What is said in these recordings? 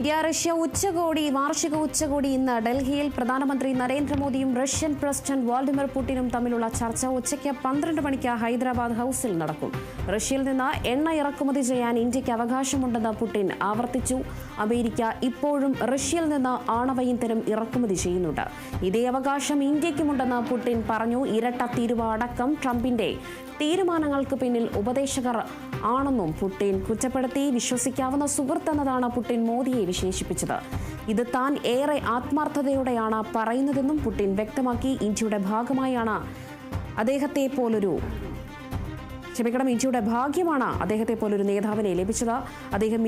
India Russia വാർഷിക ഉച്ചകോടി ഇന്ന് ഡൽഹിയിൽ പ്രധാനമന്ത്രി നരേന്ദ്രമോദിയും റഷ്യൻ പ്രസിഡന്റ് വ്ളാഡിമിർ പുടിനും തമ്മിലുള്ള ചർച്ച ഉച്ചയ്ക്ക് 12 മണിക്ക് ഹൈദരാബാദ് ഹൌസിൽ നടക്കും. റഷ്യയിൽ നിന്ന് എണ്ണ ഇറക്കുമതി ചെയ്യാൻ ഇന്ത്യക്ക് അവകാശമുണ്ടെന്ന് പുടിൻ ആവർത്തിച്ചു. അമേരിക്ക ഇപ്പോഴും റഷ്യയിൽ നിന്ന് ആണവ ഇന്ധനം ഇറക്കുമതി ചെയ്യുന്നുണ്ട്. ഇതേ അവകാശം ഇന്ത്യക്കുമുണ്ടെന്ന് പുടിൻ പറഞ്ഞു. ഇരട്ട തീരുവ അടക്കം ട്രംപിന്റെ തീരുമാനങ്ങൾക്ക് പിന്നിൽ ഉപദേശകർ ആണെന്നും പുടിൻ കുറ്റപ്പെടുത്തി. വിശ്വസിക്കാവുന്ന സുഹൃത്ത് എന്നതാണ് പുടിൻ മോദിയെ വിശേഷിപ്പിച്ചത്. ഇത് താൻ ഏറെ ആത്മാർത്ഥതയോടെയാണ് പറയുന്നതെന്നും പുടിൻ വ്യക്തമാക്കി. ഇന്ത്യയുടെ ഭാഗ്യമാണ് അദ്ദേഹത്തെ പോലൊരു നേതാവിനെ ലഭിച്ചത്. അദ്ദേഹം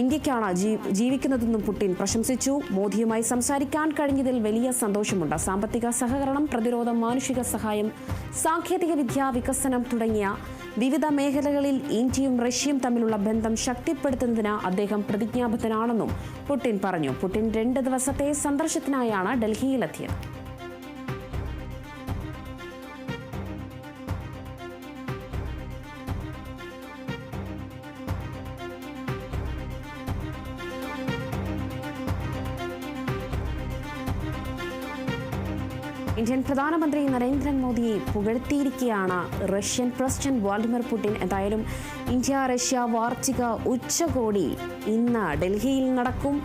ഇന്ത്യക്കാണ് ജീവിക്കുന്നതെന്നും പുടിൻ പ്രശംസിച്ചു. മോദിയുമായി സംസാരിക്കാൻ കഴിഞ്ഞതിൽ വലിയ സന്തോഷമുണ്ട്. സാമ്പത്തിക സഹകരണം, പ്രതിരോധം, മാനുഷിക സഹായം, സാങ്കേതിക വിദ്യ വികസനം തുടങ്ങിയ വിവിധ മേഖലകളിൽ ഇന്ത്യയും റഷ്യയും തമ്മിലുള്ള ബന്ധം ശക്തിപ്പെടുത്തുന്നതിന് അദ്ദേഹം പ്രതിജ്ഞാബദ്ധനാണെന്നും പുടിൻ പറഞ്ഞു. പുടിൻ 2 ദിവസത്തെ സന്ദർശനത്തിനായാണ് ഡൽഹിയിലെത്തിയത്. ഇന്ത്യൻ പ്രധാനമന്ത്രി നരേന്ദ്രമോദിയെ പുകഴ്ത്തിയിരിക്കുകയാണ് റഷ്യൻ പ്രസിഡന്റ് വ്ളാഡിമിർ പുടിൻ. എന്തായാലും ഇന്ത്യ റഷ്യ വാർഷിക ഉച്ചകോടി ഇന്ന് ഡൽഹിയിൽ നടക്കും.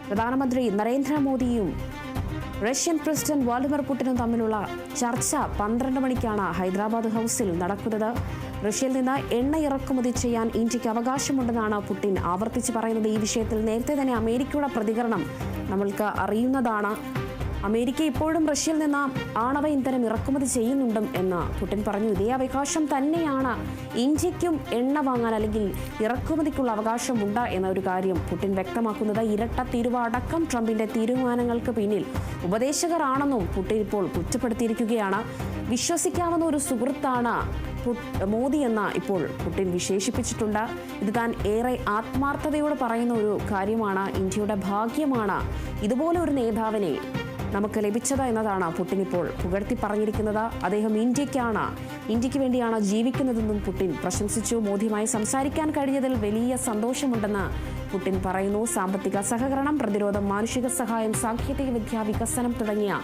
പ്രധാനമന്ത്രി നരേന്ദ്രമോദിയും റഷ്യൻ പ്രസിഡന്റ് വ്ളാഡിമിർ പുടിനും തമ്മിലുള്ള ചർച്ച 12 മണിക്കാണ് ഹൈദരാബാദ് ഹൌസിൽ നടക്കുന്നത്. റഷ്യയിൽ നിന്ന് എണ്ണ ഇറക്കുമതി ചെയ്യാൻ ഇന്ത്യക്ക് അവകാശമുണ്ടെന്നാണ് പുടിൻ ആവർത്തിച്ച് പറയുന്നത്. ഈ വിഷയത്തിൽ നേരത്തെ തന്നെ അമേരിക്കയുടെ പ്രതികരണം നമ്മൾക്ക് അറിയുന്നതാണ്. അമേരിക്ക ഇപ്പോഴും റഷ്യയിൽ നിന്ന് ആണവ ഇന്ധനം ഇറക്കുമതി ചെയ്യുന്നുണ്ട് എന്ന് പുടിൻ പറഞ്ഞു. ഇതേ അവകാശം തന്നെയാണ് ഇന്ത്യക്കും എണ്ണ വാങ്ങാൻ അല്ലെങ്കിൽ ഇറക്കുമതിക്കുള്ള അവകാശമുണ്ട് എന്ന ഒരു കാര്യം പുടിൻ വ്യക്തമാക്കുന്നത്. ഇരട്ട തീരുവ അടക്കം ട്രംപിന്റെ തീരുമാനങ്ങൾക്ക് പിന്നിൽ ഉപദേശകർ ആണെന്നും പുടിൻ ഇപ്പോൾ കുറ്റപ്പെടുത്തിയിരിക്കുകയാണ്. വിശ്വസിക്കാവുന്ന ഒരു സുഹൃത്താണ് മോദി എന്ന ഇപ്പോൾ പുടിൻ വിശേഷിപ്പിച്ചിട്ടുണ്ട്. ഇത് താൻ ഏറെ ആത്മാർത്ഥതയോട് പറയുന്ന ഒരു കാര്യമാണ്. ഇന്ത്യയുടെ ഭാഗ്യമാണ് ഇതുപോലെ ഒരു നേതാവിനെ നമുക്ക് ലഭിച്ചത് എന്നതാണ് പുടിൻ ഇപ്പോൾ പുകഴ്ത്തി പറഞ്ഞിരിക്കുന്നത്. അദ്ദേഹം ഇന്ത്യക്ക് വേണ്ടിയാണ് ജീവിക്കുന്നതെന്നും പുടിൻ പ്രശംസിച്ചു. മോദിയുമായി സംസാരിക്കാൻ കഴിഞ്ഞതിൽ വലിയ സന്തോഷമുണ്ടെന്ന് പുടിൻ പറയുന്നു. സാമ്പത്തിക സഹകരണം, പ്രതിരോധം, മാനുഷിക സഹായം, സാങ്കേതിക വിദ്യ വികസനം തുടങ്ങിയ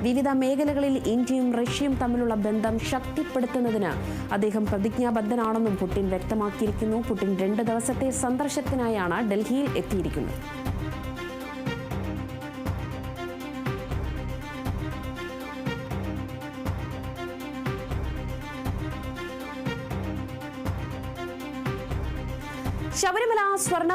വിവിധ മേഖലകളിൽ ഇന്ത്യയും റഷ്യയും തമ്മിലുള്ള ബന്ധം ശക്തിപ്പെടുത്തുന്നതിന് അദ്ദേഹം പ്രതിജ്ഞാബദ്ധനാണെന്നും പുടിൻ വ്യക്തമാക്കിയിരിക്കുന്നു. പുടിൻ 2 ദിവസത്തെ സന്ദർശനത്തിനായാണ് ഡൽഹിയിൽ എത്തിയിരിക്കുന്നത്. ശബരിമല സ്വർണ്ണ